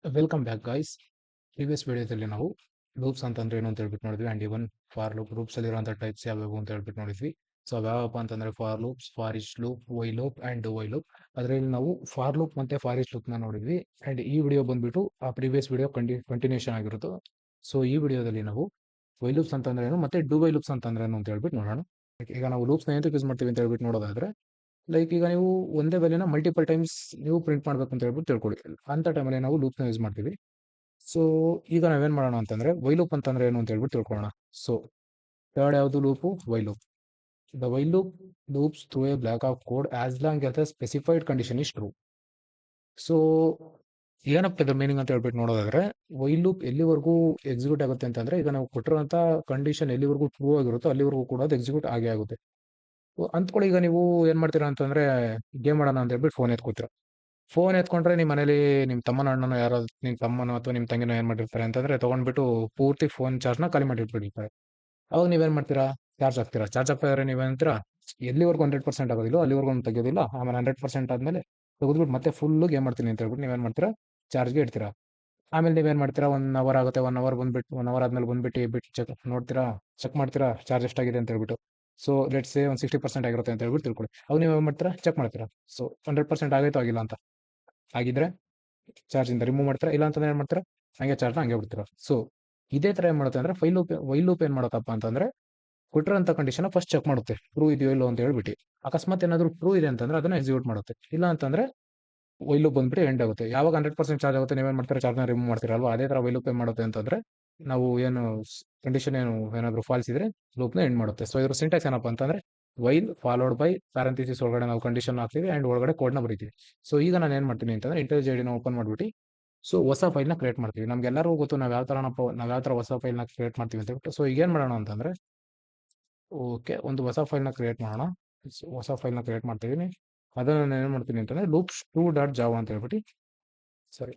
Welcome back guys. Previous ವಿಡಿಯೋದಲ್ಲಿ ನಾವು loops ಅಂತಂದ್ರೆ ಏನು ಅಂತ ಹೇಳ್ಬಿಟ್ಟು ನೋಡಿದ್ವಿ. And even for loop loops ಅಲ್ಲಿ ಇರುವಂತಹ ಟೈಪ್ಸ್ ಯಾವ್ಯಾವು ಅಂತ ಹೇಳ್ಬಿಟ್ಟು ನೋಡಿದ್ವಿ. ಸೊ ಯಾವಪ್ಪ ಅಂತಂದ್ರೆ for loops, for each loop, while loop and while loop. ಅದರಲ್ಲಿ ನಾವು ಫಾರ್ ಲೂಪ್ ಮತ್ತೆ ಫಾರ್ ಇಚ್ ಲೂಪ್ ನ ನೋಡಿದ್ವಿ. ಅಂಡ್ ಈ ವಿಡಿಯೋ ಬಂದ್ಬಿಟ್ಟು ಆ ಪ್ರೀವಿಯಸ್ ವಿಡಿಯೋ ಕಂಟಿನ್ಯೂಷನ್ ಆಗಿರುತ್ತೆ. ಸೊ ಈ ವಿಡಿಯೋದಲ್ಲಿ ನಾವು ವೈ ಲೂಪ್ಸ್ ಅಂತಂದ್ರೆ ಏನು ಮತ್ತೆ ಡು ವೈ ಲೂಪ್ಸ್ ಅಂತಂದ್ರೆ ಏನು ಅಂತ ಹೇಳ್ಬಿಟ್ಟು ನೋಡೋಣ. ಈಗ ನಾವು ಲೂಪ್ಸ್ ನ ಎಂತಕ್ಕೆ ಯೂಸ್ ಮಾಡ್ತೀವಿ ಅಂತ ಹೇಳ್ಬಿಟ್ಟು ನೋಡೋದಾದ್ರೆ, ಲೈಕ್ ಈಗ ನೀವು ಒಂದೇ ವ್ಯಾಲ್ಯೂನ ಮಲ್ಟಿಪಲ್ ಟೈಮ್ಸ್ ನೀವು ಪ್ರಿಂಟ್ ಮಾಡ್ಬೇಕು ಅಂತ ಹೇಳ್ಬಿಟ್ಟು ತಿಳ್ಕೊಳ್ಳಿ. ಅಂತ ಟೈಮಲ್ಲಿ ನಾವು ಲೂಪ್ನ ಯೂಸ್ ಮಾಡ್ತೀವಿ. ಸೊ ಈಗ ನಾವೇನ್ ಮಾಡೋಣ ಅಂತಂದ್ರೆ ವೈ ಲೂಪ್ ಅಂತಂದ್ರೆ ಏನು ಅಂತ ಹೇಳ್ಬಿಟ್ಟು ತಿಳ್ಕೊಳ್ಳೋಣ. ಸೊ ಥರ್ಡ್ ಯಾವುದು loop? While loop. The while loop loops through a block of code as long as the specified condition is true. So ಏನಪ್ಪ ಇದ್ರ ಮೀನಿಂಗ್ ಅಂತ ಹೇಳ್ಬಿಟ್ಟು ನೋಡೋದಾದ್ರೆ, ವೈ ಲೂಪ್ ಎಲ್ಲಿವರೆಗೂ ಎಕ್ಸಿಕ್ಯೂಟ್ ಆಗುತ್ತೆ ಅಂತಂದ್ರೆ, ಈಗ ನಾವು ಕೊಟ್ಟಿರುವಂತ ಕಂಡೀಷನ್ ಎಲ್ಲಿವರೆಗೂ ಟ್ರೂ ಆಗಿರುತ್ತೋ ಅಲ್ಲಿವರೆಗೂ ಕೂಡ ಅದು ಎಕ್ಸಿಕ್ಯೂಟ್ ಆಗೇ ಆಗುತ್ತೆ. ಅಂದ್ಕೊಳ್ಳಿ, ಈಗ ನೀವು ಏನ್ ಮಾಡ್ತೀರಾ ಅಂತಂದ್ರೆ, ಗೇಮ್ ಆಡೋಣ ಅಂತ ಹೇಳ್ಬಿಟ್ಟು ಫೋನ್ ಎತ್ಕೋತೀರಾ. ಫೋನ್ ಎತ್ಕೊಂಡ್ರೆ ನಿಮ್ಮ ಮನೇಲಿ ನಿಮ್ಮ ತಮ್ಮನ ಅಣ್ಣನೋ ಯಾರೋ ನಿಮ್ಮ ತಮ್ಮನೋ ಅಥವಾ ನಿಮ್ಮ ತಂಗಿನೋ ಏನ್ ಮಾಡಿರ್ತಾರೆ ಅಂತಂದ್ರೆ, ತಗೊಂಡ್ಬಿಟ್ಟು ಪೂರ್ತಿ ಫೋನ್ ಚಾರ್ಜ್ನ ಖಾಲಿ ಮಾಡಿಟ್ಬಿಟ್ಟಿರ್ತಾರೆ. ಅವಾಗ ನೀವೇನ್ ಮಾಡ್ತೀರಾ? ಚಾರ್ಜ್ ಹಾಕ್ತೀರಾ. ಚಾರ್ಜ್ ಹಾಕ್ತಿದ್ರೆ ನೀವೇಂತೀರಾ, ಎಲ್ಲಿವರೆಗೂ 100% ಆಗೋದಿಲ್ಲ ಅಲ್ಲಿವರೆಗೂ ತೆಗೆಯೋದಿಲ್ಲ. ಆಮೇಲೆ 100% ಆದ್ಮೇಲೆ ತೆಗೆದ್ಬಿಟ್ಟು ಮತ್ತೆ ಫುಲ್ ಗೇಮ್ ಮಾಡ್ತೀನಿ ಅಂತ ಹೇಳ್ಬಿಟ್ಟು ನೀವೇನ್ ಮಾಡ್ತೀರಾ? ಚಾರ್ಜ್ಗೆ ಇಡ್ತೀರಾ. ಆಮೇಲೆ ನೀವೇನ್ ಮಾಡ್ತೀರಾ? 1 ಅವರ್ ಆಗುತ್ತೆ. 1 ಅವರ್ ಬಂದ್ಬಿಟ್ಟು 1 ಅವರ್ ಆದ್ಮೇಲೆ ಬಿಟ್ಟು ಚೆಕ್ ನೋಡ್ತೀರಾ, ಚೆಕ್ ಮಾಡ್ತೀರಾ ಚಾರ್ಜ್ ಎಷ್ಟಾಗಿದೆ ಅಂತ ಹೇಳ್ಬಿಟ್ಟು. ಸೊ ಲೆಟ್ಸ್ ಸೇ ಒಂದು 60% ಆಗಿರುತ್ತೆ ಅಂತ ಹೇಳ್ಬಿಟ್ಟು ತಿಳ್ಕೊಳ್ಳಿ. ಅವಾಗ ನೀವು ಏನ್ ಮಾಡ್ತೀರಾ? ಚೆಕ್ ಮಾಡ್ತೀರಾ. ಸೊ 100% ಆಗೈತೋ ಆಗಿಲ್ಲ ಅಂತ. ಆಗಿದ್ರೆ ಚಾರ್ಜ್ ಇಂದ ರಿಮೂವ್ ಮಾಡ್ತೀರಾ. ಇಲ್ಲ ಅಂತಂದ್ರೆ ಏನ್ ಮಾಡ್ತೀರಾ? ಹಂಗೆ ಚಾರ್ಜ್ನ ಹಂಗೆ ಬಿಡ್ತೀರಾ. ಸೊ ಇದೇ ತರ ಏನ್ ಮಾಡುತ್ತೆ ಅಂದ್ರೆ ವೈ ಲೂಪ್ ಏನ್ ಮಾಡುತ್ತಪ್ಪ ಅಂತಂದ್ರೆ, ಕೊಟ್ಟಿರೋಂಥ ಕಂಡೀಷನ್ ಫಸ್ಟ್ ಚೆಕ್ ಮಾಡುತ್ತೆ, ಟ್ರೂ ಇದೆಯೋ ಇಲ್ಲೋ ಅಂತ ಹೇಳ್ಬಿಟ್ಟು. ಅಕಸ್ಮಾತ್ ಏನಾದ್ರು ಟ್ರೂ ಇದೆ ಅಂತಂದ್ರೆ ಅದನ್ನ ಎಕ್ಸಿಕ್ಯೂಟ್ ಮಾಡುತ್ತೆ. ಇಲ್ಲ ಅಂತಂದ್ರೆ ವೈ ಲೂಪ್ ಬಂದ್ಬಿಟ್ಟು ಎಂಡ್ ಆಗುತ್ತೆ. ಯಾವಾಗ 100% ಚಾರ್ಜ್ ಆಗುತ್ತೆ ನೀವೇನ್ ಮಾಡ್ತೀರಾ? ಚಾರ್ಜ್ನ ರಿಮೂವ್ ಮಾಡ್ತೀರಾ ಅಲ್ವಾ? ಅದೇ ತರ ವೈ ಲೂಪ್ ಏನ್ ಮಾಡುತ್ತೆ ಅಂತಂದ್ರೆ, ನಾವು ಏನು ಕಂಡೀಷನ್ ಏನಾದ್ರು ಫಾಲ್ಸ್ ಇದ್ರೆ ಲೂಪ್ನ ಎಂಡ್ ಮಾಡುತ್ತೆ. ಸೊ ಇದ್ರ ಸಿಂಟ್ಯಾಕ್ಸ್ ಏನಪ್ಪ ಅಂತಂದ್ರೆ, ವೈಲ್ ಫಾಲೋಡ್ ಬೈ ಪ್ಯಾರಂಥಿಸಿಸ್ ಒಳಗಡೆ ನಾವು ಕಂಡೀಷನ್ ಹಾಕ್ತೀವಿ ಅಂಡ್ ಒಳಗಡೆ ಕೋಡ್ನ ಬರೀತೀವಿ. ಸೊ ಈಗ ನಾನು ಏನ್ ಮಾಡ್ತೀನಿ ಅಂತಂದ್ರೆ, ಇಂಟೆಲಿಜ್ ಐಡಿನ ಓಪನ್ ಮಾಡ್ಬಿಟ್ಟು ಸೊ ಹೊಸ ಫೈಲ್ನ ಕ್ರಿಯೇಟ್ ಮಾಡ್ತೀವಿ. ನಮ್ಗೆಲ್ಲರಿಗೂ ಗೊತ್ತು ನಾವ್ ಯಾವ ತರ ಹೊಸ ಫೈಲ್ನ ಕ್ರಿಯೇಟ್ ಮಾಡ್ತೀವಿ ಅಂತ ಹೇಳ್ಬಿಟ್ಟು. ಸೊ ಈಗ ಏನ್ ಮಾಡೋಣ ಅಂತಂದ್ರೆ, ಓಕೆ, ಒಂದು ಹೊಸ ಫೈಲ್ನ ಕ್ರಿಯೇಟ್ ಮಾಡೋಣ. ಹೊಸ ಫೈಲ್ನ ಕ್ರಿಯೇಟ್ ಮಾಡ್ತಿದ್ದೀನಿ. ಅದನ್ನ ನಾನು ಏನ್ ಮಾಡ್ತೀನಿ ಅಂತಂದ್ರೆ, loops2.java ಅಂತ ಹೇಳ್ಬಿಟ್ಟು, ಸಾರಿ,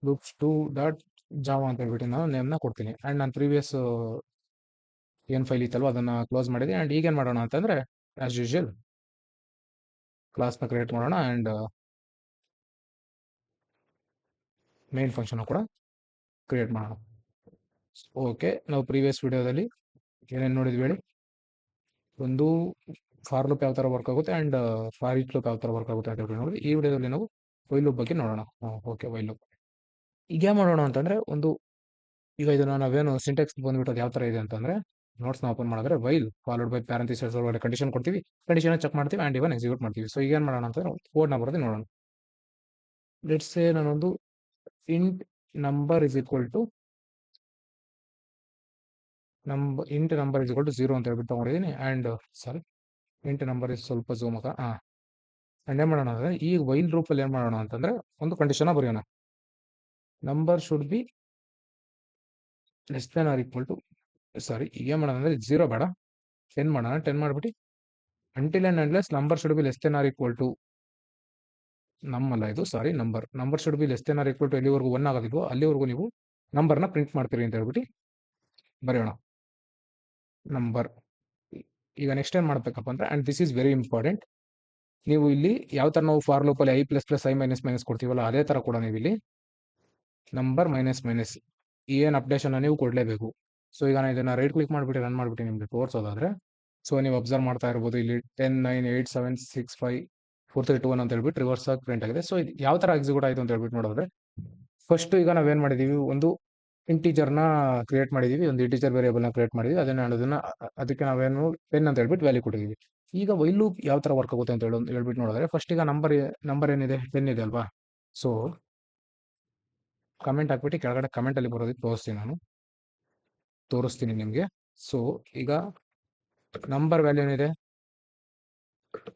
loops2.java ಅಂತ ಹೇಳ್ಬಿಟ್ಟು ನಾನು ನೇಮ್ನ ಕೊಡ್ತೀನಿ. ಅಂಡ್ ನಾನು ಪ್ರೀವಿಯಸ್ ಏನ್ ಫೈಲ್ ಇತ್ತಲ್ವ ಅದನ್ನ ಕ್ಲೋಸ್ ಮಾಡಿದೆ. ಅಂಡ್ ಈಗ ಏನ್ ಮಾಡೋಣ ಅಂತಂದ್ರೆ, ಆಸ್ ಯೂಶುವಲ್ ಕ್ಲಾಸ್ನ ಕ್ರಿಯೇಟ್ ಮಾಡೋಣ ಅಂಡ್ ಮೇನ್ ಫಂಕ್ಷನ್ ಕೂಡ ಕ್ರಿಯೇಟ್ ಮಾಡೋಣ. ಓಕೆ, ನಾವು ಪ್ರೀವಿಯಸ್ ವಿಡಿಯೋದಲ್ಲಿ ಏನೇನು ನೋಡಿದ್ವಿ ಹೇಳಿ. ಒಂದು ಫಾರ್ ಲೂಪ್ ಯಾವ ತರ ವರ್ಕ್ ಆಗುತ್ತೆ ಅಂಡ್ ಫಾರ್ ಈಚ್ ಲೂಪ್ ಯಾವ ತರ ವರ್ಕ್ ಆಗುತ್ತೆ ಅಂತ ಹೇಳ್ಬಿಟ್ಟು ನೋಡಿ. ಈ ವಿಡಿಯೋದಲ್ಲಿ ನಾವು ವೈಲ್ ಲೂಪ್ ಬಗ್ಗೆ ನೋಡೋಣ. ಓಕೆ, ವೈಲ್ ಲೂಪ್ ಈಗ ಏನ್ ಮಾಡೋಣ ಅಂತಂದ್ರೆ, ಈಗ ಇದನ್ನ ನಾವೇನು ಸಿಂಟೆಕ್ಸ್ ಬಂದ್ಬಿಟ್ಟು ಅದು ಯಾವ ತರ ಇದೆ ಅಂತಂದ್ರೆ, ನೋಟ್ಸ್ ನ ಓಪನ್ ಮಾಡಿದ್ರೆ ವೈಲ್ ಫಾಲೋಡ್ ಬೈ ಪ್ಯಾರಂಥಿಸಿಸ್ ಒಳಗಡೆ ಕಂಡೀಷನ್ ಕೊಡ್ತೀವಿ, ಕಂಡೀಷನ್ ಚೆಕ್ ಮಾಡ್ತೀವಿ ಅಂಡ್ ಇವನ್ ಎಕ್ಸಿಕ್ಯೂಟ್ ಮಾಡ್ತೀವಿ. ಸೊ ಈಗ ಏನ್ ಮಾಡೋಣ ಅಂತಂದ್ರೆ, ಕೋಡ್ ನ ಬರೋದು ನೋಡೋಣ. ಲೆಟ್ಸ್ ಸೇ ನಾನೊಂದು int number is equal to int number is equal to 0 ಅಂತ ಹೇಳ್ಬಿಟ್ಟು ತಗೊಂಡಿದ್ದೀನಿ. And sorry, int number is ಸ್ವಲ್ಪ ಝೂಮ್ ಅಂಡ್ ಏನ್ ಮಾಡೋಣ ಅಂದ್ರೆ, ಈ ವೈಲ್ ರೂಪ್ ಅಲ್ಲಿ ಏನ್ ಮಾಡೋಣ ಅಂತಂದ್ರೆ, ಒಂದು ಕಂಡೀಷನ್ ಬರೆಯೋಣ. Number should be less than or equal to, sorry, ಈಗ ಏನ್ ಮಾಡೋಣ ಅಂದ್ರೆ 0 ಬೇಡ, 10 ಮಾಡೋಣ. 10 ಮಾಡ್ಬಿಟ್ಟು until and unless number should be less than or equal to, ನಮ್ಮಲ್ಲ ಇದು, sorry, number should be less than or equal to ಎಲ್ಲಿವರೆಗೂ 1 ಆಗೋದಿಲ್ವೋ ಅಲ್ಲಿವರೆಗೂ ನೀವು ನಂಬರ್ನ ಪ್ರಿಂಟ್ ಮಾಡ್ತೀರಿ ಅಂತ ಹೇಳ್ಬಿಟ್ಟು ಬರೆಯೋಣ. ನಂಬರ್. ಈಗ ನೆಕ್ಸ್ಟ್ ಏನ್ ಮಾಡ್ಬೇಕಪ್ಪ ಅಂದ್ರೆ, and this is very important, ನೀವು ಇಲ್ಲಿ ಯಾವ ತರ ನಾವು ಫಾರ್ ಲೂಪ್ ಅಲ್ಲಿ I plus plus I minus minus ಕೊಡ್ತೀವಲ್ಲ ಅದೇ ತರ ಕೂಡ ನೀವು ಇಲ್ಲಿ ನಂಬರ್ ಮೈನಸ್ ಮೈನಸ್ ಏನ್ ಅಪ್ಡೇಷನ್ ನೀವು ಕೊಡ್ಲೇಬೇಕು. ಸೊ ಈಗ ನಾನು ಇದನ್ನ ರೈಟ್ ಕ್ಲಿಕ್ ಮಾಡ್ಬಿಟ್ಟು ರನ್ ಮಾಡ್ಬಿಟ್ಟು ನಿಮ್ಗೆ ತೋರಿಸೋದಾದ್ರೆ, ಸೊ ನೀವು ಅಬ್ಸರ್ವ್ ಮಾಡ್ತಾ ಇರ್ಬೋದು ಇಲ್ಲಿ 10 9 8 7 6 5 4 3 2 1 ಅಂತ ಹೇಳ್ಬಿಟ್ಟು ರಿವರ್ಸ್ ಆಗಿ ಪ್ರಿಂಟ್ ಆಗಿದೆ. ಸೊ ಇದು ಯಾವ ತರ ಎಕ್ಸಿಕ್ಯೂಟ್ ಆಯ್ತು ಅಂತ ಹೇಳ್ಬಿಟ್ಟು ನೋಡಿದ್ರೆ, ಫಸ್ಟ್ ಈಗ ನಾವೇನ್ ಮಾಡಿದೀವಿ, ಒಂದು ಇಂಟೀಜರ್ನ ಕ್ರಿಯೇಟ್ ಮಾಡಿದೀವಿ, ಒಂದು ಇಂಟೀಜರ್ ವೇರಿಯೇಬಲ್ನ ಕ್ರಿಯೇಟ್ ಮಾಡಿದೀವಿ. ಅದಕ್ಕೆ ನಾವೇನು 10 ಅಂತ ಹೇಳ್ಬಿಟ್ಟು ವ್ಯಾಲ್ಯೂ ಕೊಟ್ಟಿದೀವಿ. ಈಗ ವೈಲ್ ಲೂಪ್ ಯಾವ ತರ ವರ್ಕ್ ಆಗುತ್ತೆ ಅಂತ ಹೇಳ್ಬಿಟ್ಟು ನೋಡಿದ್ರೆ, ಫಸ್ಟ್ ಈಗ ನಂಬರ್ ಏನಿದೆ 10 ಇದೆ ಅಲ್ವಾ. ಸೊ ಕಮೆಂಟ್ ಹಾಕ್ಬಿಟ್ಟು ಕೆಳಗಡೆ ಕಮೆಂಟ್ ಅಲ್ಲಿ ಬರೋದಕ್ಕೆ ತೋರಿಸ್ತೀನಿ ನಿಮ್ಗೆ. ಸೊ ಈಗ ನಂಬರ್ ವ್ಯಾಲ್ಯೂ ಏನಿದೆ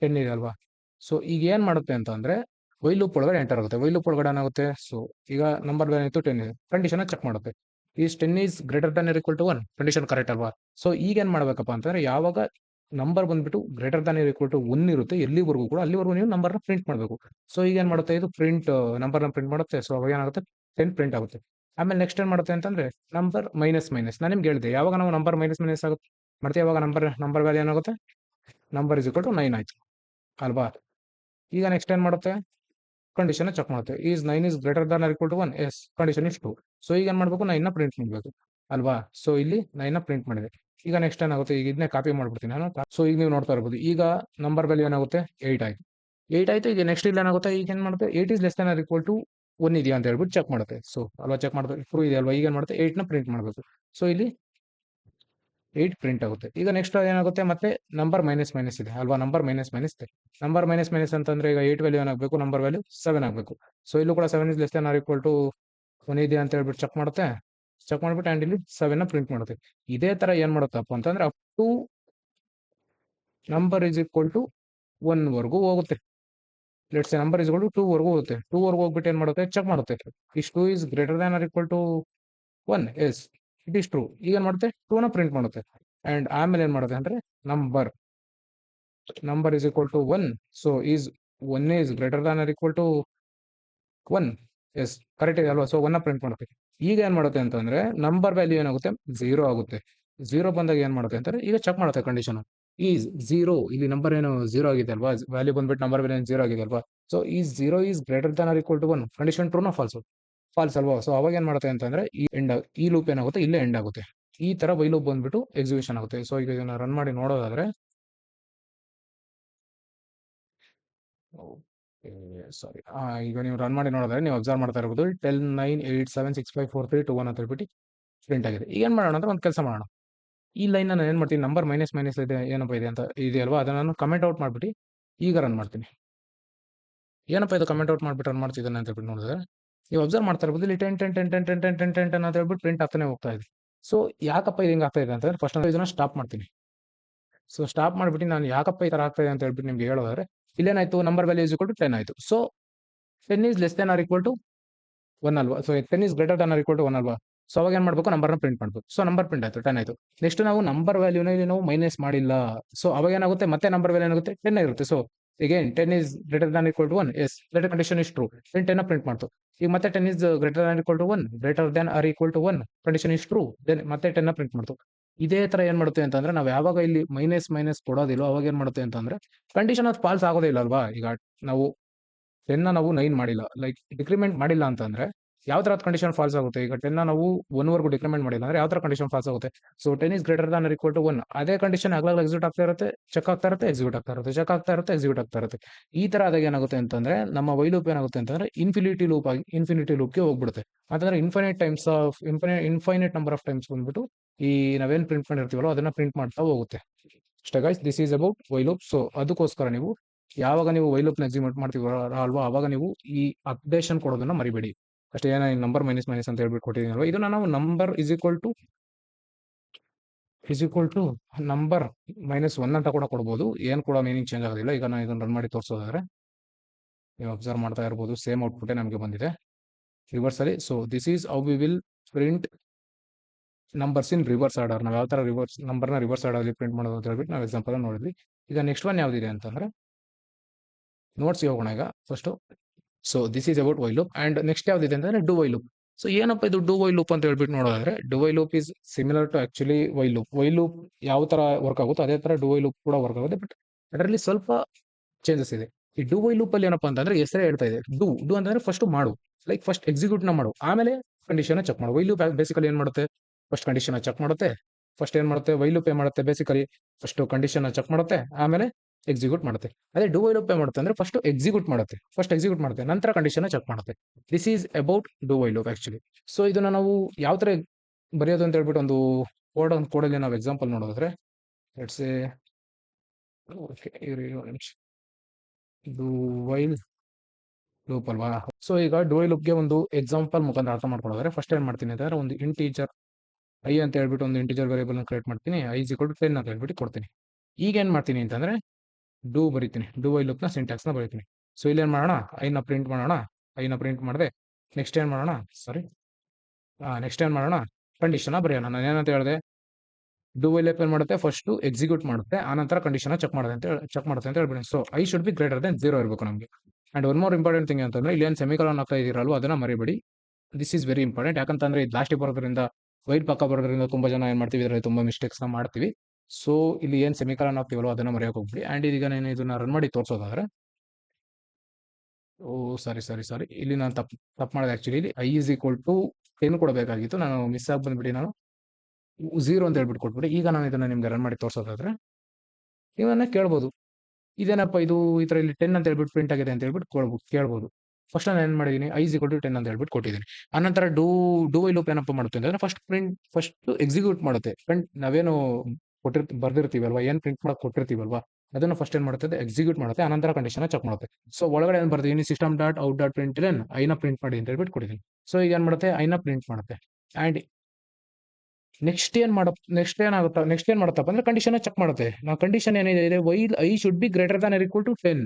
10 ಇದೆ ಅಲ್ವಾ. ಸೊ ಈಗ ಏನ್ ಮಾಡುತ್ತೆ ಅಂತ ಅಂದ್ರೆ, ವೈಲ್ ಲೂಪ್ ಒಳಗಡೆ ಎಂಟರ್ ಆಗುತ್ತೆ. ವೈಲ್ ಲೂಪ್ ಒಳಗಡೆ ಏನಾಗುತ್ತೆ, ಸೊ ಈಗ ನಂಬರ್ ವ್ಯಾಲ್ಯೂ ಇತ್ತು 10 ಇದೆ, ಕಂಡೀಷನ್ ಚೆಕ್ ಮಾಡುತ್ತೆ. ಈಸ್ 10 ಈಸ್ ಗ್ರೇಟರ್ ದನ್ ಇರ್ ಈಕ್ವಲ್ ಟು 1, ಕಂಡೀಷನ್ ಕರೆಕ್ಟ್ ಅಲ್ವಾ. ಸೊ ಈಗ ಏನ್ ಮಾಡ್ಬೇಕಪ್ಪ ಅಂತಂದ್ರೆ, ಯಾವಾಗ ನಂಬರ್ ಬಂದ್ಬಿಟ್ಟು ಗ್ರೇಟರ್ ದನ್ ಇರ್ ಈಕ್ವಲ್ ಟು 1 ಇರುತ್ತೆ ಎಲ್ಲಿವರೆಗೂ ಕೂಡ ಅಲ್ಲಿವರೆಗೂ ನೀವು ನಂಬರ್ನ ಪ್ರಿಂಟ್ ಮಾಡಬೇಕು. ಸೊ ಈಗ ಏನ್ ಮಾಡುತ್ತೆ, ಇದು ನಂಬರ್ನ ಪ್ರಿಂಟ್ ಮಾಡುತ್ತೆ. ಸೊ ಅವಾಗ ಏನಾಗುತ್ತೆ, 10 ಪ್ರಿಂಟ್ ಆಗುತ್ತೆ. ಆಮೇಲೆ ನೆಕ್ಸ್ಟ್ ಏನ್ ಮಾಡುತ್ತೆ ಅಂತಂದ್ರೆ, ನಂಬರ್ ಮೈನಸ್ ಮೈನಸ್, ನಾನು ನಿಮ್ಗೆ ಹೇಳಿದೆ ಯಾವಾಗ ನಾವು ನಂಬರ್ ಮೈನಸ್ ಮೈನಸ್ ಆಗುತ್ತೆ ಮಾಡ್ತೀವಿ ಯಾವಾಗ ನಂಬರ್ ವ್ಯಾಲ್ಯೂ ಏನಾಗುತ್ತೆ, ನಂಬರ್ ಇಸ್ ಈಕ್ವಲ್ ಟು 9 ಆಯ್ತು ಅಲ್ವಾ. ಈಗ ನೆಕ್ಸ್ಟ್ ಏನ್ ಮಾಡುತ್ತೆ, ಕಂಡೀಷನ್ ಚೆಕ್ ಮಾಡುತ್ತೆ. Is 9 is greater than or equal to 1, yes condition is true. So ಈಗ ಏನ್ ಮಾಡ್ಬೇಕು, 9 ನ ಪ್ರಿಂಟ್ ಮಾಡಬೇಕು ಅಲ್ವಾ. ಸೊ ಇಲ್ಲಿ 9 ನ ಪ್ರಿಂಟ್ ಮಾಡಿದೆ. ಈಗ ನೆಕ್ಸ್ಟ್ ಏನಾಗುತ್ತೆ, ಈಗ ಇದನ್ನೇ ಕಾಪಿ ಮಾಡ್ಬಿಡ್ತೀನಿ ನಾನು. ಸೊ ಈಗ ನೀವು ನೋಡ್ತಾ ಇರ್ಬೋದು, ಈಗ ನಂಬರ್ ವ್ಯಾಲ್ಯೂ ಏನಾಗುತ್ತೆ 8 ಆಯ್ತು. 8 ಆಯ್ತು. ಈಗ ನೆಕ್ಸ್ಟ್ ಇಲ್ಲಿ ಏನಾಗುತ್ತೆ, ಈಗ ಏನ್ ಮಾಡುತ್ತೆ 8 is less than or equal to 1 ಇದೆಯಾ ಅಂತ ಹೇಳ್ಬಿಟ್ಟು ಚೆಕ್ ಮಾಡುತ್ತೆ. ಸೊ ಅಲ್ವಾ, ಚೆಕ್ ಮಾಡುತ್ತೆ, ಟ್ರೂ ಇದೆ ಅಲ್ವಾ. ಈಗ ಏನ್ ಮಾಡುತ್ತೆ 8 ನ ಪ್ರಿಂಟ್ ಮಾಡಬೇಕು. ಸೊ ಇಲ್ಲಿ 8 ಪ್ರಿಂಟ್ ಆಗುತ್ತೆ. ಈಗ ನೆಕ್ಸ್ಟ್ ಏನಾಗುತ್ತೆ, ಮತ್ತೆ ನಂಬರ್ ಮೈನಸ್ ಮೈನಸ್ ಇದೆ ಅಲ್ವಾ, ನಂಬರ್ ಮೈನಸ್ ಮೈನಸ್ ಇದೆ. ನಂಬರ್ ಮೈನಸ್ ಮೈನಸ್ ಅಂತಂದ್ರೆ ಈಗ 8 ವ್ಯಾಲ್ಯೂ ಏನಾಗಬೇಕು, ನಂಬರ್ ವ್ಯಾಲ್ಯೂ 7 ಆಗಬೇಕು. ಸೊ ಇಲ್ಲೂ ಕೂಡ 7 is less than or equal to 1 ಇದೆ ಅಂತ ಹೇಳ್ಬಿಟ್ಟು ಚೆಕ್ ಮಾಡುತ್ತೆ. ಚೆಕ್ ಮಾಡ್ಬಿಟ್ಟು ಆ್ಯಂಡ್ ಇಲ್ಲಿ 7 ನ ಪ್ರಿಂಟ್ ಮಾಡುತ್ತೆ. ಇದೇ ತರ ಏನ್ ಮಾಡುತ್ತಪ್ಪ ಅಂತಂದ್ರೆ up to number is equal to 1 ವರೆಗೂ ಹೋಗುತ್ತೆ. Let's number is equal to 2 ವರೆಗೂ ಹೋಗುತ್ತೆ. 2 ವರೆಗೂ ಹೋಗ್ಬಿಟ್ಟು ಏನ್ ಮಾಡುತ್ತೆ, ಚೆಕ್ ಮಾಡುತ್ತೆ, is 2 is greater than or equal to 1, yes it is true. ಈಗ ಏನ್ ಮಾಡುತ್ತೆ 2 ನ ಪ್ರಿಂಟ್ ಮಾಡುತ್ತೆ. ಅಂಡ್ ಆಮೇಲೆ ಏನ್ ಮಾಡುತ್ತೆ ಅಂದ್ರೆ number is equal to 1, so is 1 is greater than or equal to 1, yes correct ಇದೆ ಅಲ್ವಾ. ಸೊ 1 ನ ಪ್ರಿಂಟ್ ಮಾಡುತ್ತೆ. ಈಗ ಏನ್ ಮಾಡುತ್ತೆ ಅಂತಂದ್ರೆ ನಂಬರ್ ವ್ಯಾಲ್ಯೂ ಏನಾಗುತ್ತೆ 0 ಆಗುತ್ತೆ. 0 ಬಂದಾಗ ಏನ್ ಮಾಡುತ್ತೆ ಅಂತಾರೆ, ಈಗ ಚೆಕ್ ಮಾಡುತ್ತೆ ಕಂಡೀಷನ್ ಈಸ್ 0, ಇಲ್ಲಿ ನಂಬರ್ ಏನು 0 ಆಗಿದೆ ಅಲ್ವಾ, ವ್ಯಾಲ್ಯೂ ಬಂದ್ಬಿಟ್ಟು ನಂಬರ್ ವ್ಯಾಲ್ಯೂ 0 ಆಗಿದೆ ಅಲ್ವಾ. So is 0 is greater than or equal to 1, condition true ನಾ ಫಾಲ್ಸ್, ಫಾಲ್ಸ್ ಅಲ್ವಾ. ಸೊ ಅವಾಗ ಏನ್ ಮಾಡುತ್ತೆ ಅಂತಂದ್ರೆ ಈ ಲೂಪ್ ಏನಾಗುತ್ತೆ ಇಲ್ಲೇ ಎಂಡ್ ಆಗುತ್ತೆ. ಈ ತರ ವೈ ಲೂಪ್ ಬಂದ್ಬಿಟ್ಟು ಎಕ್ಸಿಕ್ಯೂಷನ್ ಆಗುತ್ತೆ. ಸೊ ಈಗ ಇದನ್ನ ರನ್ ಮಾಡಿ ನೋಡೋದಾದ್ರೆ, ಸಾರಿ, ಈಗ ನೀವು ರನ್ ಮಾಡಿ ನೋಡಿದ್ರೆ ನೀವು ಅಬ್ಸರ್ವ್ ಮಾಡ್ತಾ ಇರಬಹುದು 10 9 8 7 6 5 4 3 2 1 ಅಂತ ಹೇಳ್ಬಿಟ್ಟು ಪ್ರಿಂಟ್ ಆಗಿದೆ. ಈಗ ಏನ್ ಮಾಡೋಣ ಅಂದ್ರೆ ಒಂದು ಕೆಲಸ ಮಾಡೋಣ, ಈ ಲೈನ್ ನಾನು ಏನ್ ಮಾಡ್ತೀನಿ, ನಂಬರ್ ಮೈನಸ್ ಮೈನಸ್ ಇದೆ ಏನಪ್ಪ ಇದೆ ಅಂತ ಇದೆಯಲ್ವಾ, ಅದನ್ನ ನಾನು ಕಮೆಂಟ್ ಔಟ್ ಮಾಡ್ಬಿಟ್ಟು ಈಗ ರನ್ ಮಾಡ್ತೀನಿ. ಏನಪ್ಪ ಇದು ಕಮೆಂಟ್ ಔಟ್ ಮಾಡ್ಬಿಟ್ಟು ರನ್ ಮಾಡ್ತಿದ್ದಾನೆ ಅಂತ ಹೇಳ್ಬಿಟ್ಟು ನೋಡಿದ್ರೆ ನೀವು ಅಬ್ಸರ್ವ್ ಮಾಡ್ತಾ ಇರ್ಬೋದು, ಇಲ್ಲಿ 10 10 10 10 10 10 10 10 10 ಅಂತ ಹೇಳ್ಬಿಟ್ಟು ಪ್ರಿಂಟ್ ಆಗ್ತಾನೆ ಹೋಗ್ತಾ ಇದೆ. ಸೊ ಯಾಕಪ್ಪ ಇದು ಹಿಂಗೆ ಆಗ್ತಾ ಇದೆ ಅಂತಂದ್ರೆ ಫಸ್ಟ್ ಇದನ್ನ ಸ್ಟಾಪ್ ಮಾಡ್ತೀನಿ. ಸೊ ಸ್ಟಾಪ್ ಮಾಡ್ಬಿಟ್ಟು ನಾನು ಯಾಕಪ್ಪ ಈ ತರ ಆಗ್ತಾ ಇದೆ ಅಂತ ಹೇಳ್ಬಿಟ್ಟು ನಿಮ್ಗೆ ಹೇಳೋದಾದ್ರೆ, ಇಲ್ಲೇನಾಯ್ತು, number value is equal to 10 ಆಯ್ತು. So 10 is less than or equal to 1 ಅಲ್ವಾ. So 10 is greater than or equal to 1 ಅಲ್ವಾ. ಸೊ ಅವಾಗ ಏನ್ ಮಾಡ್ಬೇಕು, ನಂಬರ್ನ ಪ್ರಿಂಟ್ ಮಾಡ್ಬೇಕು. ಸೊ ನಂಬರ್ ಪ್ರಿಂಟ್ ಆಯ್ತು, 10 ಆಯ್ತು. ನೆಕ್ಸ್ಟ್ ನಾವು ನಂಬರ್ ವ್ಯಾಲ್ಯೂನ ಇಲ್ಲಿ ನಾವು ಮೈನಸ್ ಮಾಡಿಲ್ಲ. ಸೊ ಅವಾಗ ಏನಾಗುತ್ತೆ, ಮತ್ತೆ ನಂಬರ್ ವ್ಯಾಲ್ಯೂ ಏನಾಗುತ್ತೆ 10 ಇರುತ್ತೆ. So again 10 is greater than equal to 1, yes let condition is true, 10 print ಮಾಡ್ತು. ಈಗ ಮತ್ತೆ 10 is greater than equal to 1, greater than or equal to 1, condition is true, then ಮತ್ತೆ 10 ಪ್ರಿಂಟ್ ಮಾಡ್ತು. ಇದೇ ತರ ಏನ್ ಮಾಡುತ್ತೆ ಅಂತಂದ್ರೆ ನಾವು ಯಾವಾಗ ಇಲ್ಲಿ ಮೈನಸ್ ಮೈನಸ್ ಕೊಡೋದಿಲ್ಲ ಅವಾಗ ಏನ್ ಮಾಡುತ್ತೆ ಅಂತಂದ್ರೆ ಕಂಡೀಷನ್ ಅದು ಫಾಲ್ಸ್ ಆಗೋದೇ ಇಲ್ಲ ಅಲ್ವಾ. ಈಗ ನಾವು 10 ನಾವು 9 ಮಾಡಿಲ್ಲ, ಲೈಕ್ ಡಿಕ್ರಿಮೆಂಟ್ ಮಾಡಿಲ್ಲ ಅಂತಂದ್ರೆ ಯಾವ ತರ ಕಂಡೀಷನ್ ಫಾಲ್ಸ್ ಆಗುತ್ತೆ. ಈಗ 10 ನಾವು 1 ವರೆಗೂ ಡಿಕ್ರಿಮೆಂಟ್ ಮಾಡಿಲ್ಲ ಅಂದ್ರೆ ಯಾವ ತರ ಕಂಡೀಷನ್ ಫಾಲ್ಸ್ ಆಗುತ್ತೆ. So 10 is greater than equal to 1, ಅದೇ ಕಂಡೀಷನ್ ಆಗ್ಲಾಗ ಎಕ್ಸಿಕ್ಯೂಟ್ ಆಗ್ತಾ ಇರುತ್ತೆ, ಚೆಕ್ ಆಗ್ತಾ ಇರುತ್ತೆ, ಎಕ್ಸಿಕ್ಯೂಟ್ ಆಗ್ತಾ ಇರುತ್ತೆ, ಚೆಕ್ ಆಗ್ತಾ ಇರುತ್ತೆ, ಎಕ್ಸಿಕ್ಯೂಟ್ ಆಗ್ತಾ ಇರುತ್ತೆ. ಈ ತರ ಆದಾಗ ಏನಾಗುತ್ತೆ ಅಂತಂದ್ರೆ ನಮ್ಮ ವೈ ಲೂಪ್ ಏನಾಗುತ್ತೆ ಅಂತಂದ್ರೆ ಇನ್ಫಿನಿಟಿ ಲೂಪ್ಗೆ ಹೋಗ್ಬಿಡುತ್ತೆ. ಅಂತಂದ್ರೆ ಇನ್ಫೈನೈಟ್ ನಂಬರ್ ಆಫ್ ಟೈಮ್ಸ್ ಬಂದ್ಬಿಟ್ಟು ಈ ನಾವೇನ್ ಪ್ರಿಂಟ್ ಮಾಡಿರ್ತೀವಲ್ಲ ಅದನ್ನ ಪ್ರಿಂಟ್ ಮಾಡ್ತಾ ಹೋಗುತ್ತೆ. ಅಷ್ಟೇ guys, this is about while loop. So ಅದಕ್ಕೋಸ್ಕರ ನೀವು ಯಾವಾಗ ನೀವು ವೈ ಲೂಪ್ ನ ಎಕ್ಸಿಕ್ಯೂಟ್ ಮಾಡ್ತೀವೋ ಅಲ್ವಾ, ಅವಾಗ ನೀವು ಈ ಅಪ್ಡೇಷನ್ ಕೊಡೋದನ್ನ ಮರಿಬೇಡಿ. ಅಷ್ಟೇ, ಏನ ನಂಬರ್ ಮೈನಸ್ ಮೈನಸ್ ಅಂತ ಹೇಳ್ಬಿಟ್ಟು ಕೊಟ್ಟಿದ್ದೀನಲ್ವಾ, ಇದನ್ನ ನಾವು number is equal to number -1 ಅಂತ ಕೂಡ ಕೊಡ್ಬೋದು. ಏನ್ ಕೂಡ ಮೀನಿಂಗ್ ಚೇಂಜ್ ಆಗೋದಿಲ್ಲ. ಈಗ ನಾನು ಇದನ್ನ ರನ್ ಮಾಡಿ ತೋರಿಸೋದಾದ್ರೆ ನೀವು ಅಬ್ಸರ್ವ್ ಮಾಡ್ತಾ ಇರ್ಬೋದು, ಸೇಮ್ ಔಟ್ಪುಟ್ ನಮಗೆ ಬಂದಿದೆ ರಿವರ್ಸ್ ಅಲ್ಲಿ. So this is how we will print numbers in reverse order. ನಾವು ಯಾವ ತರ ನಂಬರ್ನ ರಿವರ್ಸ್ ಆರ್ಡರ್ ಅಲ್ಲಿ ಪ್ರಿಂಟ್ ಮಾಡೋದು ಅಂತ ಹೇಳ್ಬಿಟ್ಟು ನಾವು ಎಕ್ಸಾಂಪಲ್ ನೋಡಿದ್ವಿ. ಈಗ ನೆಕ್ಸ್ಟ್ ಒನ್ ಯಾವ್ದಿದೆ ಅಂತಂದ್ರೆ ನೋಟ್ಸ್ ಹೋಗೋಣ ಈಗ first. So this is about while loop. And next ಯಾವ್ದಿದೆ ಅಂತಂದ್ರೆ ಡು ವೈ ಲೂಪ್. ಸೊ ಏನಪ್ಪ ಇದು ಡು ವೈ ಲೂಪ್ ಅಂತ ಹೇಳ್ಬಿಟ್ಟು ನೋಡೋದಾದ್ರೆ, do while loop is similar to actually while loop. While loop ಯಾವ ತರ ವರ್ಕ್ ಆಗುತ್ತೋ ಅದೇ ತರ ಡು ವೈ ಲೂಪ್ ಕೂಡ ವರ್ಕ್ ಆಗುತ್ತೆ, ಬಟ್ ಅದರಲ್ಲಿ ಸ್ವಲ್ಪ ಚೇಂಜಸ್ ಇದೆ. ಈ ಡು ವೈ ಲೂಪ್ ಅಲ್ಲಿ ಏನಪ್ಪಾ ಅಂತಂದ್ರೆ ಹೆಸರೇ ಹೇಳ್ತಾ ಇದೆ, ಡು ಅಂತಂದ್ರೆ ಫಸ್ಟ್ ಮಾಡು, ಲೈಕ್ ಫಸ್ಟ್ ಎಕ್ಸಿಕ್ಯೂಟ್ ನ ಮಾಡು, ಆಮೇಲೆ ಕಂಡೀಷನ್ ಚೆಕ್ ಮಾಡು. ವೈ ಲೂಪ್ ಬೇಸಿಕಲಿ ಏನ್ ಮಾಡುತ್ತೆ, ಫಸ್ಟ್ ಕಂಡೀಷನ್ ಚೆಕ್ ಮಾಡುತ್ತೆ. ಫಸ್ಟ್ ಏನ್ ಮಾಡುತ್ತೆ, ವೈ ಲೂಪ್ ಏನ್ ಮಾಡುತ್ತೆ, ಬೇಸಿಕಲಿ ಫಸ್ಟ್ ಕಂಡೀಷನ್ ಚೆಕ್ ಮಾಡುತ್ತೆ, ಆಮೇಲೆ ಎಕ್ಸಿಕ್ಯೂಟ್ ಮಾಡುತ್ತೆ. ಅದೇ ಡು ವೈ ಲೂಪ್ ಏನ್ ಮಾಡುತ್ತೆ ಅಂದ್ರೆ ಫಸ್ಟ್ ಎಕ್ಸಿಕ್ಯೂಟ್ ಮಾಡುತ್ತೆ, ನಂತರ ಕಂಡೀಷನ್ ಚೆಕ್ ಮಾಡುತ್ತೆ. This is about do while loop actually. So ಇದನ್ನ ನಾವು ಯಾವ ತರ ಬರೆಯೋದು ಅಂತ ಹೇಳ್ಬಿಟ್ಟು ಒಂದು ಕೋಡಲ್ಲಿ ನಾವು ಎಕ್ಸಾಂಪಲ್ ನೋಡೋದಾದ್ರೆ, let's say okay do while loop ಅಲ್ವಾ. ಸೊ ಈಗ ಡು ವೈ ಲೂಪ್ಗೆ ಒಂದು ಎಕ್ಸಾಂಪಲ್ ಮುಖಾಂತರ ಅರ್ಥ ಮಾಡ್ಕೊಳ್ಳೋದ್ರೆ ಫಸ್ಟ್ ಏನ್ ಮಾಡ್ತೀನಿ ಅಂತಂದ್ರೆ ಒಂದು ಇಂಟೀಜರ್ ಐ ಅಂತ ಹೇಳ್ಬಿಟ್ಟು ಒಂದು ಇಂಟೀಜರ್ ವೇರಿಯಬಲ್ ಕ್ರಿಯೇಟ್ ಮಾಡ್ತೀನಿ. ಐ ಇಸ್ ಈಕ್ವಲ್ ಟು 10 ಅಂತ ಹೇಳ್ಬಿಟ್ಟು ಕೊಡ್ತೀನಿ. ಈಗ ಏನ್ ಮಾಡ್ತೀನಿ ಅಂತಂದ್ರೆ ಬರೀತೀನಿ, ಡು ವೈ ಲೂಪ್ ನ ಸಿಂಟ್ಯಾಕ್ಸ್ ನ ಬರೀತೀನಿ. ಸೊ ಇಲ್ಲಿ ಏನ್ ಮಾಡೋಣ, ಐನ ಪ್ರಿಂಟ್ ಮಾಡಿದೆ. ನೆಕ್ಸ್ಟ್ ಏನ್ ಮಾಡೋಣ, ಕಂಡೀಷನ್ ಬರೆಯೋಣ. ನಾನು ಏನಂತ ಹೇಳಿದೆ, ಡು ವೈ ಲೂಪ್ ಏನ್ ಮಾಡುತ್ತೆ, ಫಸ್ಟ್ ಎಕ್ಸಿಕ್ಯೂಟ್ ಮಾಡುತ್ತೆ, ಆನಂತರ ಕಂಡೀಷನ್ ಚೆಕ್ ಮಾಡುತ್ತೆ ಅಂತ ಹೇಳ್ಬಿಡಿ. So I should be greater than 0 ಇರಬೇಕು ನಮಗೆ. And one more important thing ಅಂತಂದ್ರೆ ಇಲ್ಲಿ ಏನ್ ಸೆಮಿಕಾಲನ್ ಆಗ್ತಾ ಇದೀರಲ್ವ ಅದನ್ನ ಮರಿಬೇಡಿ. This is very important. ಯಾಕಂತಂದ್ರೆ ಇದು ಲಾಸ್ಟಿಗೆ ಬರೋದ್ರಿಂದ, ವೈಟ್ ಪಕ್ಕ ಬರೋದ್ರಿಂದ ತುಂಬಾ ಜನ ಏನ್ ಮಾಡ್ತೀವಿ, ಇದರಲ್ಲಿ ತುಂಬಾ ಮಿಸ್ಟೇಕ್ಸ್ ನ ಮಾಡ್ತೀವಿ. ಸೊ ಇಲ್ಲಿ ಏನ್ ಸೆಮಿಕಾಲನ್ ಆಗ್ತೀವಲ್ವ ಅದನ್ನ ಮರೆಯೋಕೆ ಹೋಗ್ಬಿಡಿ. ಅಂಡ್ ಈಗ ನಾನು ಇದನ್ನ ರನ್ ಮಾಡಿ ತೋರಿಸೋದಾದ್ರೆ ಓ, ಸಾರಿ. ಇಲ್ಲಿ ನಾನು ತಪ್ಪು ಮಾಡಿದೆ ಆಕ್ಚುಲಿ. ಇಲ್ಲಿ ಐ ಇಸ್ ಈಕ್ವಲ್ ಟು 10 ಕೊಡಬೇಕಾಗಿತ್ತು. ನಾನು ಮಿಸ್ ಆಗಿ ಬಂದ್ಬಿಟ್ಟು ನಾನು 0 ಅಂತ ಹೇಳ್ಬಿಟ್ಟು ಕೊಟ್ಬಿಟ್ಟೆ. ಈಗ ನಾನು ಇದನ್ನ ನಿಮ್ಗೆ ರನ್ ಮಾಡಿ ತೋರ್ಸೋದಾದ್ರೆ ನೀವನ್ನ ಕೇಳ್ಬೋದು, ಇದೇನಪ್ಪ ಇದು ಈ ತರ ಇಲ್ಲಿ 10 ಅಂತ ಹೇಳ್ಬಿಟ್ಟು ಪ್ರಿಂಟ್ ಆಗಿದೆ ಅಂತ ಹೇಳ್ಬಿಟ್ಟು ಕೇಳ್ಬೋದು. ಫಸ್ಟ್ ನಾನು ಏನ್ ಮಾಡಿದೀನಿ, ಐ ಇಸ್ ಈಕ್ವಲ್ ಟು 10 ಅಂತ ಹೇಳ್ಬಿಟ್ಟು ಕೊಟ್ಟಿದ್ದೀನಿ. ಆನಂತರ ಡೂ ವೈ ಲೂಪ್ ಏನಪ್ಪ ಮಾಡುತ್ತೆ ಅಂದ್ರೆ ಫಸ್ಟ್ ಎಕ್ಸಿಕ್ಯೂಟ್ ಮಾಡುತ್ತೆ. ನಾವೇನು ಬರ್ದಿರ್ತೀವಲ್ವಾ, ಏನ್ ಪ್ರಿಂಟ್ ಮಾಡಕ್ ಕೊಟ್ಟಿರ್ತೀವಲ್ವಾ, ಅದನ್ನ ಫಸ್ಟ್ ಏನ್ ಮಾಡುತ್ತೆ, ಎಕ್ಸಿಕ್ಯೂಟ್ ಮಾಡುತ್ತೆ. ಆನಂತರ ಕಂಡೀಷನ್ ಚೆಕ್ ಮಾಡುತ್ತೆ. ಸೊ ಒಳಗಡೆ ಏನ್ ಬರ್ತೀನಿ, system dot out dot print ಐನ ಪ್ರಿಂಟ್ ಮಾಡಿ ಅಂತ ಹೇಳ್ಬಿಟ್ಟು ಕೊಟ್ಟಿದ್ದೀನಿ. ಸೊ ಈಗ ಏನ್ ಮಾಡುತ್ತೆ, ಐನ ಪ್ರಿಂಟ್ ಮಾಡುತ್ತೆ. ಅಂಡ್ ನೆಕ್ಸ್ಟ್ ಏನ್ ಮಾಡುತ್ತಪ್ಪ ಅಂದ್ರೆ ಕಂಡೀಷನ್ ಚೆಕ್ ಮಾಡುತ್ತೆ. ನಾವು ಕಂಡೀಷನ್ ಏನಿದೆ, while i should be greater than equal to 10.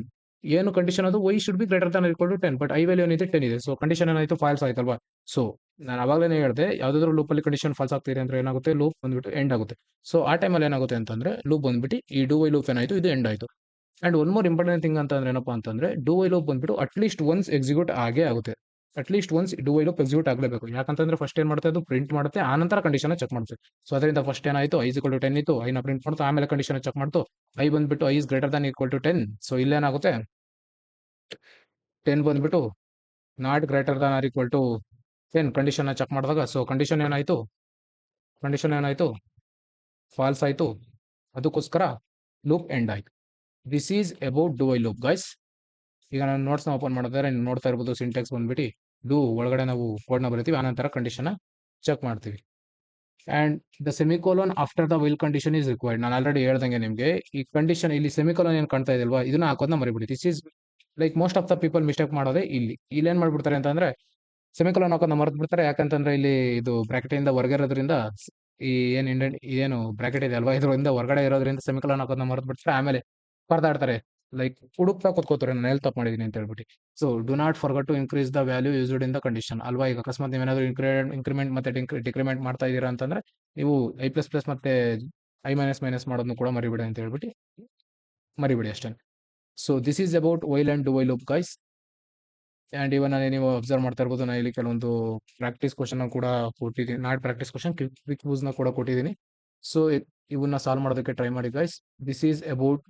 ಏನು ಕಂಡೀಷನ್ ಅದು, while should be greater than equal to 10, but i value ಏನಿದೆ 10 ಇದೆ. ಸೊ ಕಂಡೀಷನ್ ಏನಾಯ್ತು, ಫಾಲ್ಸ್ ಆಯ್ತಲ್ವಾ. ಸೊ ನಾನು ಅವಾಗಲೇ ಹೇಳಿದೆ, ಯಾವ್ದಾದ್ರು ಲೂಪ್ ಅಲ್ಲಿ ಕಂಡೀಷನ್ ಫಾಲ್ಸ್ ಆಗ್ತಿದೆ ಅಂದ್ರೆ ಏನಾಗುತ್ತೆ, ಲೂಪ್ ಬಂದ್ಬಿಟ್ಟು ಎಂಡ್ ಆಗುತ್ತೆ. ಸೊ ಆ ಟೈಮಲ್ಲಿ ಏನಾಗುತ್ತೆ ಅಂತಂದ್ರೆ, ಲೂಪ್ ಬಂದ್ಬಿಟ್ಟು ಈ ಡೂ ವೈ ಲೂಪ್ ಏನಾಯ್ತು, ಇದು ಎಂಡ್ ಆಯ್ತು. And one more important thing ಅಂತ ಅಂದ್ರೆ ಏನಪ್ಪಾ ಅಂತಂದ್ರೆ, ಡೂ ವೈ ಲೂಪ್ ಬಂದ್ಬಿಟ್ಟು ಅಟ್ಲೀಸ್ಟ್ ಒನ್ಸ್ ಎಕ್ಸಿಕ್ಯೂಟ್ ಆಗೇ ಆಗುತ್ತೆ. At least once do while loop execute ಆಗಲೇಬೇಕು. ಯಾಕಂತಂದ್ರೆ ಫಸ್ಟ್ ಏನ್ ಮಾಡುತ್ತೆ, ಅದು ಪ್ರಿಂಟ್ ಮಾಡುತ್ತೆ, ಆನಂತರ ಕಂಡೀಷನ್ ಚೆಕ್ ಮಾಡುತ್ತೆ. ಸೊ ಅದರಿಂದ ಫಸ್ಟ್ ಏನಾಯ್ತು, ಐ ಇಕ್ವಲ್ ಟು 10 ಇತ್ತು, ಐನ ಪ್ರಿಂಟ್ ಮಾಡ್ತು, ಆಮೇಲೆ ಕಂಡೀಷನ್ ಚೆಕ್ ಮಾಡ್ತು. ಐ ಬಂದ್ಬಿಟ್ಟು I is greater than equal to 10. So ಇಲ್ಲೇನಾಗುತ್ತೆ, 10 ಬಂದ್ಬಿಟ್ಟು not greater than or equal to 10 condition check ಮಾಡಿದಾಗ, ಸೊ ಕಂಡೀಷನ್ ಏನಾಯ್ತು, ಫಾಲ್ಸ್ ಆಯ್ತು. ಅದಕ್ಕೋಸ್ಕರ ಲೂಪ್ ಎಂಡ್ ಆಯ್ತು. This is about do while loop guys. ಈಗ ನಾನು ನೋಟ್ಸ್ನ ಓಪನ್ ಮಾಡಿದ್ರೆ ನೀವು ನೋಡ್ತಾ ಇರ್ಬೋದು, ಸಿಂಟೆಕ್ಸ್ ಬಂದ್ಬಿಟ್ಟು ಡೂ ಒಳಗಡೆ ನಾವು ಕೋಡ್ನ ಬರಿತೀವಿ, ಆನಂತರ ಕಂಡೀಷನ್ ಚೆಕ್ ಮಾಡ್ತೀವಿ. And the semicolon after the while condition is required. ನಾನು ಆಲ್ರೆಡಿ ಹೇಳ್ದಂಗೆ ನಿಮಗೆ, ಈ ಕಂಡೀಷನ್ ಇಲ್ಲಿ ಸೆಮಿಕೋಲನ್ ಏನು ಕಾಣ್ತಾ ಇದೆಯಲ್ವಾ, ಇದನ್ನ ಹಾಕೋದನ್ನ ಮರಿಬಿಡಿ. This is like most of the people mistake ಮಾಡೋದೇ ಇಲ್ಲಿ ಏನ್ ಮಾಡ್ಬಿಡ್ತಾರೆ ಅಂತಂದ್ರೆ, ಸೆಮಿಕೋಲನ್ ಹಾಕೋದನ್ನ ಮರೆತು ಬಿಡ್ತಾರೆ. ಯಾಕಂತಂದ್ರೆ ಇಲ್ಲಿ ಇದು ಬ್ರಾಕೆಟ್ ಇಂದ ಹೊರಗೆ ಇರೋದ್ರಿಂದ, ಈ ಏನು ಬ್ರಾಕೆಟ್ ಇದೆ ಅಲ್ವಾ, ಇದರಿಂದ ಹೊರಗಡೆ ಇರೋದ್ರಿಂದ ಸೆಮಿಕೋಲನ್ ಹಾಕೋದನ್ನ ಮರೆತು ಬಿಡ್ತಾರೆ. ಆಮೇಲೆ ಪರದಾಡ್ತಾರೆ, ಲೈಕ್ ಹುಡುಕ್ತಾ ಕೂತ್ಕೋತಾರೆ, ನಾನು ಎಲ್ಲಿ ತಪ್ಪು ಮಾಡಿದೀನಿ ಅಂತ ಹೇಳ್ಬಿಟ್ಟು. So do not forget to increase the value used in the condition ಅಲ್ವಾ. ಈಗ ಅಕಸ್ಮಾತ್ ನೀವೇನಾದ್ರು ಇನ್ಕ್ರಿಮೆಂಟ್ ಮತ್ತೆ ಡಿಕ್ರಿಮೆಂಟ್ ಮಾಡ್ತಾ ಇದೀರಾ ಅಂತಂದ್ರೆ, ನೀವು I++ ಮತ್ತೆ I- ಮಾಡೋದನ್ನು ಕೂಡ ಮರಿಬೇಡಿ ಅಂತ ಹೇಳ್ಬಿಟ್ಟು ಮರಿಬೇಡಿ ಅಷ್ಟೇ. So this is about while and do while loop guys. And ಇವನ್ ನೀವು ಅಬ್ಸರ್ವ್ ಮಾಡ್ತಾ ಇರ್ಬೋದು, ನಾನು ಇಲ್ಲಿ ಕೆಲವೊಂದು ಪ್ರಾಕ್ಟೀಸ್ ಕ್ವಶನ್ ಕೂಡ ಕೊಟ್ಟಿದ್ದೀನಿ, ನಾಟ್ ಪ್ರಾಕ್ಟೀಸ್ ಕ್ವಶನ್, ಕ್ವಿಕ್ ನ ಕೂಡ ಕೊಟ್ಟಿದ್ದೀನಿ. ಸೊ ಇವನ್ನ ಸಾಲ್ವ್ ಮಾಡೋದಕ್ಕೆ ಟ್ರೈ ಮಾಡಿ ಗೈಸ್. This is about